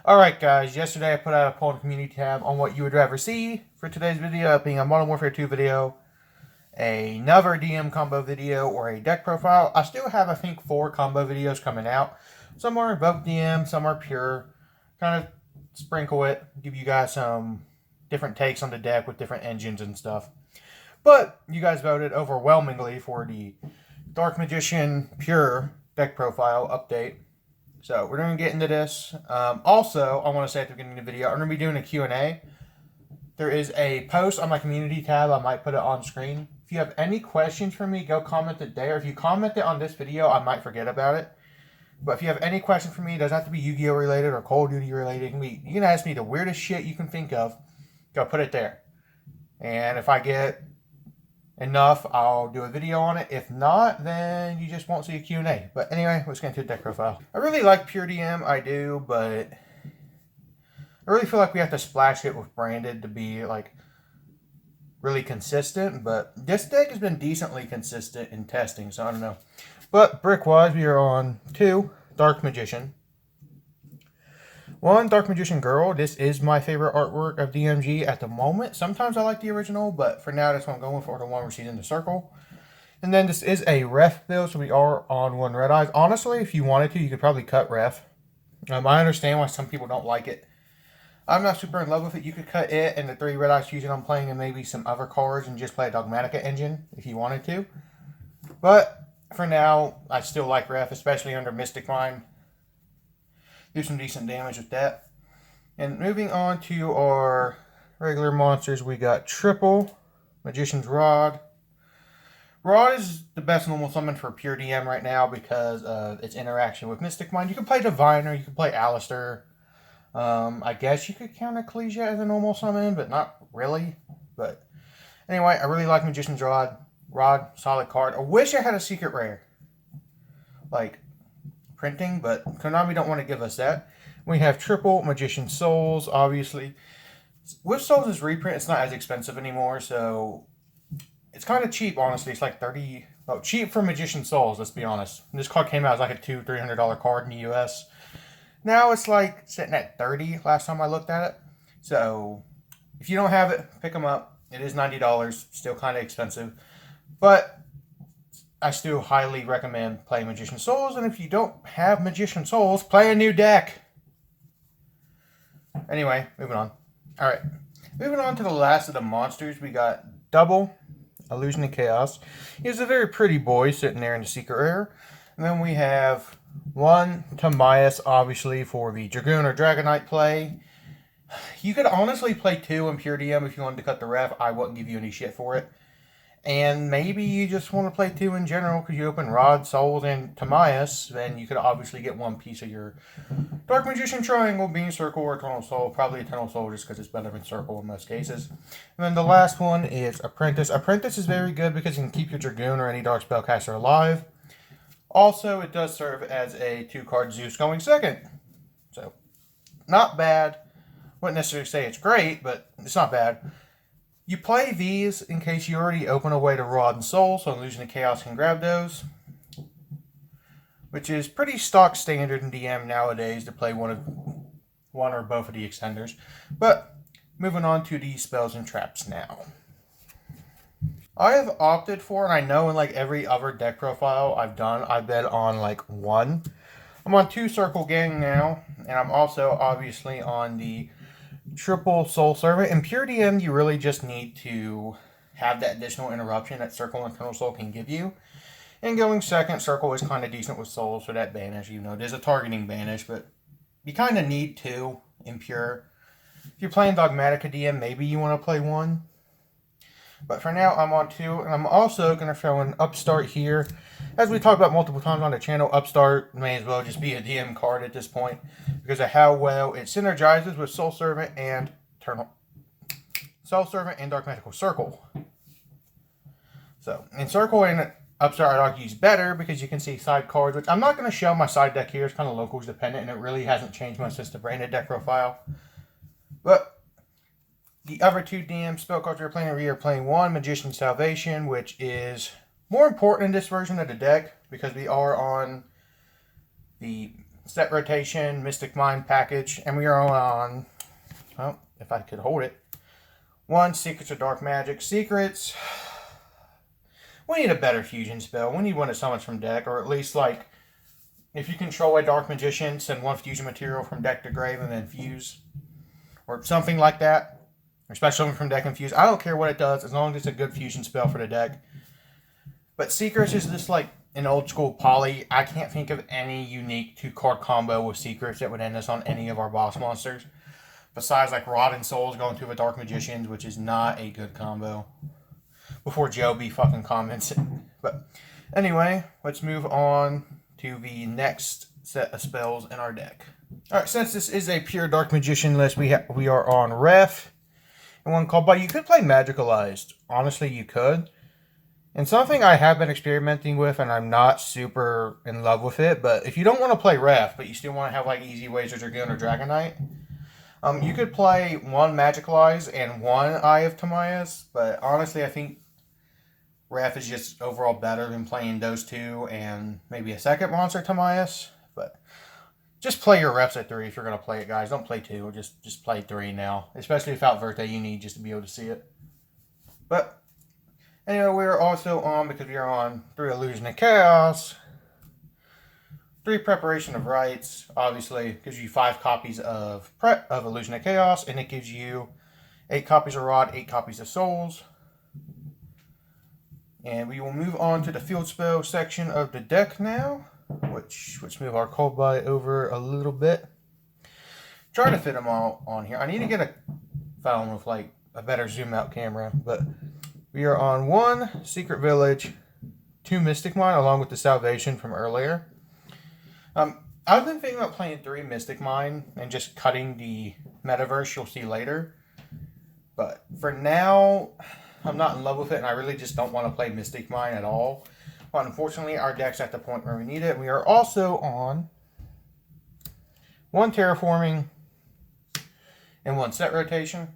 Alright guys, yesterday I put out a poll in the community tab on what you would rather see for today's video, being a Modern Warfare 2 video, another DM combo video, or a deck profile. I still have, I think, 4 combo videos coming out. Some are Invoke DM, some are pure. Kind of sprinkle it, give you guys some different takes on the deck with different engines and stuff. But you guys voted overwhelmingly for the Dark Magician Pure deck profile update. So we're going to get into this. Also, I want to say at the beginning of the video, I'm going to be doing a Q&A. There is a post on my community tab. I might put it on screen. If you have any questions for me, go comment it there. If you comment it on this video, I might forget about it. But if you have any questions for me, it doesn't have to be Yu-Gi-Oh related or Call of Duty related. You can ask me the weirdest shit you can think of. Go put it there. And if I get enough, I'll do a video on it. If not, then you just won't see a Q&A. But anyway, let's get into the deck profile. I really like Pure DM, I do, but I really feel like we have to splash it with Branded to be like really consistent. But this deck has been decently consistent in testing, so I don't know. But brick-wise, we are on 2 Dark Magician. 1 Dark Magician Girl. This is my favorite artwork of DMG at the moment. Sometimes I like the original, but for now that's what I'm going for, the one where she's in the circle. And then this is a ref build, so we are on 1 Red Eyes. Honestly, if you wanted to, you could probably cut ref. I understand why some people don't like it. I'm not super in love with it. You could cut it and the 3 Red Eyes Fusion I'm playing and maybe some other cards and just play a Dogmatica engine if you wanted to. But for now, I still like ref, especially under Mystic Mind. Do some decent damage with that. And moving on to our regular monsters, we got triple Magician's Rod. Rod is the best normal summon for pure DM right now because of its interaction with Mystic Mind. You can play Diviner, you can play Alistair. I guess you could count Ecclesia as a normal summon, but not really. But anyway, I really like Magician's Rod. Rod, solid card. I wish I had a secret rare. Like printing, but Konami don't want to give us that. We have triple Magician Souls, obviously. With Souls' reprint, it's not as expensive anymore, so it's kind of cheap, honestly. It's like 30, well, cheap for Magician Souls, let's be honest. And this card came out as like a $200-300 card in the US. Now it's like sitting at 30 last time I looked at it. So if you don't have it, pick them up. It is $90, still kind of expensive. But I still highly recommend playing Magician Souls, and if you don't have Magician Souls, play a new deck. Anyway, moving on. Alright, moving on to the last of the monsters, we got double Illusion of Chaos. He's a very pretty boy sitting there in the secret rare. And then we have 1 Timaeus, obviously, for the Dragoon or Dragonite play. You could honestly play 2 in Pure DM if you wanted to cut the ref. I wouldn't give you any shit for it. And maybe you just want to play 2 in general because you open Rod, Souls, and Timaeus. Then you could obviously get 1 piece of your Dark Magician Triangle, being Circle or Eternal Soul. Probably Eternal Soul just because it's better than Circle in most cases. And then the last one is Apprentice. Apprentice is very good because you can keep your Dragoon or any Dark Spellcaster alive. Also, it does serve as a 2-card Zeus going second. So, not bad. Wouldn't necessarily say it's great, but it's not bad. You play these in case you already open a way to Rod and Soul, so Illusion of Chaos can grab those. Which is pretty stock standard in DM nowadays to play one or both of the extenders. But, moving on to the spells and traps now. I have opted for, and I know in like every other deck profile I've done, I've been on like 1. I'm on 2 Circle Gang now, and I'm also obviously on the triple Soul Servant. In Pure DM, you really just need to have that additional interruption that Circle and Eternal Soul can give you. And going second, Circle is kind of decent with Souls for that banish. You know, it is a targeting banish, but you kind of need 2 in Pure. If you're playing Dogmatica DM, maybe you want to play 1. But for now, I'm on 2, and I'm also going to throw an Upstart here. As we talked about multiple times on the channel, Upstart may as well just be a DM card at this point because of how well it synergizes with Soul Servant and Dark Magical Circle. So, in Circle and Upstart, I'd argue is better because you can see side cards, which I'm not going to show my side deck here. It's kind of locals dependent, and it really hasn't changed much since the branded deck profile. But the other 2 DM spell cards we are playing 1 Magician's Salvation, which is more important in this version of the deck because we are on the set rotation, Mystic Mind package, and we are on, well, if I could hold it, 1 Secrets of Dark Magic. Secrets, we need a better fusion spell. We need one that summons from deck, or at least, like, if you control a Dark Magician, send 1 fusion material from deck to grave and then fuse, or something like that. Or special from deck and fuse. I don't care what it does, as long as it's a good fusion spell for the deck. But Secrets is just like an old school poly. I can't think of any unique 2-card combo with Secrets that would end us on any of our boss monsters. Besides like Rod and Souls going to the Dark Magicians, which is not a good combo. Before Joby fucking comments it. But anyway, let's move on to the next set of spells in our deck. Alright, since this is a pure Dark Magician list, we are on Ref. And one called, but you could play Magicalized. Honestly, you could. And something I have been experimenting with, and I'm not super in love with it, but if you don't want to play Ref, but you still want to have like Easy Ways or Dragoon or Dragon Knight, you could play 1 Magicalized and 1 Eye of Timaeus, but honestly, I think Ref is just overall better than playing those 2 and maybe a second monster Timaeus, but just play your refs at 3 if you're going to play it, guys. Don't play 2. Just play 3 now. Especially without Verte, you need just to be able to see it. But, anyway, we're also on, because we are on 3 Illusion of Chaos, 3 Preparation of Rites. Obviously, it gives you 5 copies of Illusion of Chaos, and it gives you 8 copies of Rod, 8 copies of Souls. And we will move on to the field spell section of the deck now. Let's move our cold by over a little bit. Trying to fit them all on here. I need to get a phone with like a better zoom out camera, but we are on 1 Secret Village, 2 Mystic Mine, along with the Salvation from earlier. I've been thinking about playing 3 Mystic Mine and just cutting the Metaverse you'll see later. But for now, I'm not in love with it, and I really just don't want to play Mystic Mine at all. But unfortunately, our deck's at the point where we need it. We are also on 1 Terraforming and 1 Set Rotation.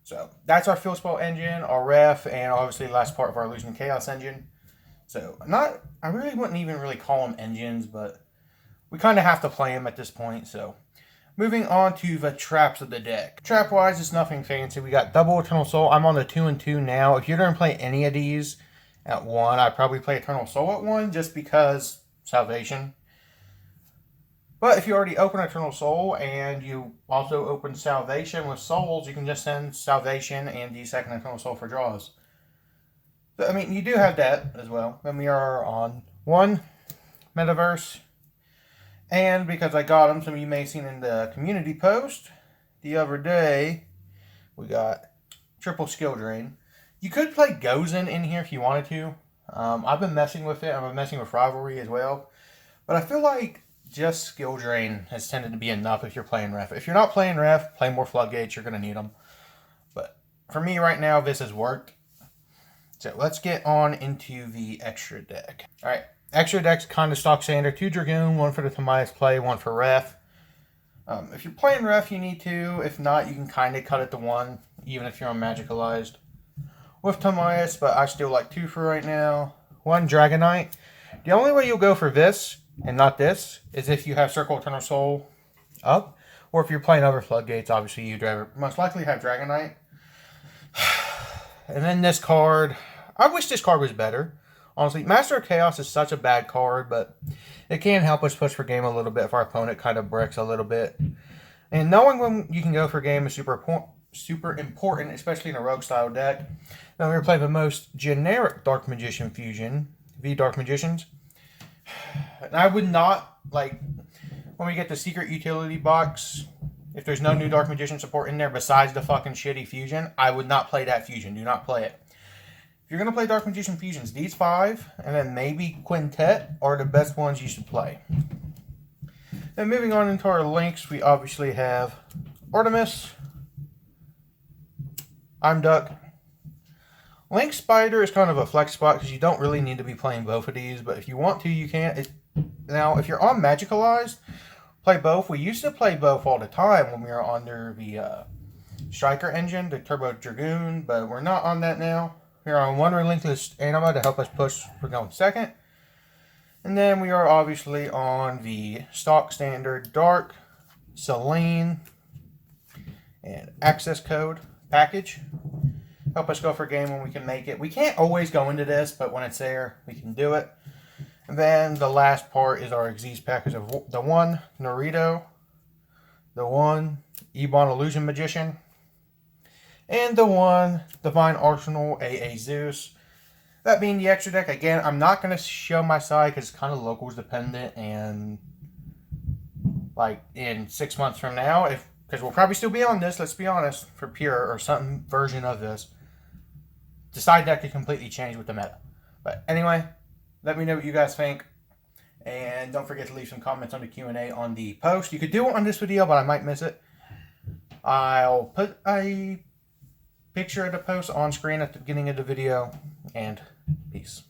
So that's our Field Spell engine, our Ref, and obviously the last part of our Illusion Chaos engine. So I really wouldn't even really call them engines, but we kind of have to play them at this point. So moving on to the traps of the deck. Trap-wise, it's nothing fancy. We got double Eternal Soul. I'm on the 2 and 2 now. If you're going to play any of these at 1, I'd probably play Eternal Soul at 1 just because Salvation. But if you already open Eternal Soul and you also open Salvation with Souls, you can just send Salvation and the second Eternal Soul for draws. So, I mean, you do have that as well. Then we are on 1 Metaverse. And because I got them, some of you may have seen in the community post the other day, we got triple skill drain. You could play Gozen in here if you wanted to. I've been messing with it. I've been messing with Rivalry as well. But I feel like just skill drain has tended to be enough if you're playing Ref. If you're not playing Ref, play more Floodgates. You're going to need them. But for me right now, this has worked. So let's get on into the extra deck. All right. Extra deck's kind of stock standard. 2 Dragoon, 1 for the Timaeus play, 1 for Ref. If you're playing Ref, you need 2. If not, you can kind of cut it to 1, even if you're on Magicalized with Timaeus, but I still like 2 for right now. 1 Dragon Knight. The only way you'll go for this, and not this, is if you have Circle Eternal Soul up, or if you're playing other Floodgates, obviously you'd most likely have Dragon Knight. And then this card, I wish this card was better. Honestly, Master of Chaos is such a bad card, but it can help us push for game a little bit if our opponent kind of bricks a little bit. And knowing when you can go for game is super important, especially in a rogue style deck. Then we're playing the most generic Dark Magician fusion, the Dark Magicians. And I would not, like, when we get the secret utility box, if there's no new Dark Magician support in there besides the fucking shitty fusion, I would not play that fusion. Do not play it. If you're going to play Dark Magician fusions, these 5, and then maybe Quintet, are the best ones you should play. Then moving on into our links, we obviously have Artemis, I'm Duck. Link Spider is kind of a flex spot because you don't really need to be playing both of these, but if you want to, you can. Now, if you're on Magicalized, play both. We used to play both all the time when we were under the Striker engine, the Turbo Dragoon, but we're not on that now. We're on 1 Relentless Anima to help us push for going second. And then we are obviously on the stock standard dark, Selene, and access code package. Help us go for a game when we can make it. We can't always go into this, but when it's there, we can do it. And then the last part is our Xyz package of the one Naruto, the one Ebon Illusion Magician, and the one Divine Arsenal AA Zeus. That being the extra deck, again, I'm not going to show my side because it's kind of locals dependent, and like in 6 months from now, because we'll probably still be on this, let's be honest, for Pure or some version of this, the side deck could completely change with the meta. But anyway, let me know what you guys think, and don't forget to leave some comments on the Q&A on the post. You could do it on this video, but I might miss it. I'll put a picture of the post on screen at the beginning of the video, and peace.